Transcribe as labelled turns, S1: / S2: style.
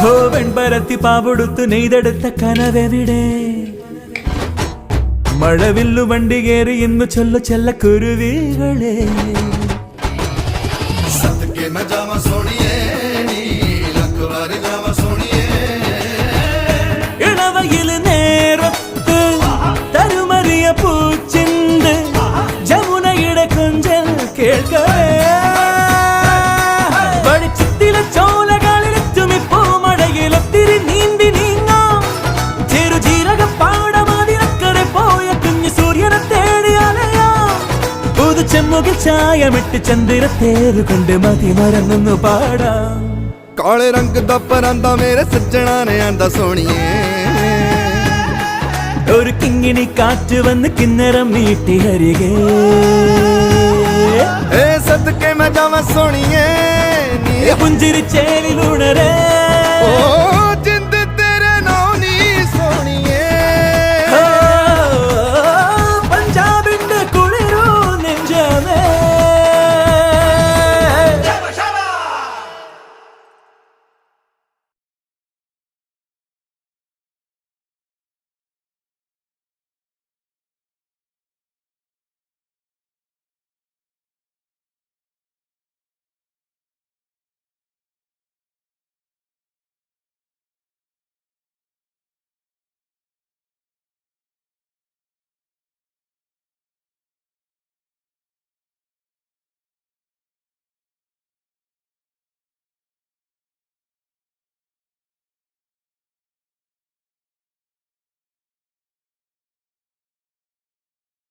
S1: ഹോ വെൺപരത്തി പാവൊടുത്തു നെയ്തെടുത്ത കനവെവിടെ മഴവില്ലു വണ്ടി കയറി ഇന്നു ചൊല്ലു ചെല്ല കുരുവികളെ ഇളവയിൽ നേരത്ത് തരുമറിയ പൂച്ചിണ്ട് ജമുനയുടെ കൊഞ്ചൽ കേൾക്കവേ വെളിച്ചത്തിലെ ചോലകളിലെത്തുമിപ്പോ മഴയിലൊത്തിരി നീന്തി നീങ്ങാം ചെറുജീരക പാടമതിനക്കരെ പോയ കുഞ്ഞു സൂര്യനെ തേടിയാലയാം പുതുച്ചെമ്മുകിൽ ചായമിട്ട് ചന്ദ്രത്തേറുകൊണ്ട് മതി മറന്നു പാടാം
S2: काले रंग दा परांदा मेरे सज्जणा ने आंदा सोनिए
S1: ഒരു കിങ്ങിണി കാറ്റ് വന്ന് കിന്നരം നീട്ടി ഹരികെ
S2: ए सदके मैं जावा सोनिए
S1: പുഞ്ചിരി ചേലിലുണരേ
S2: ओ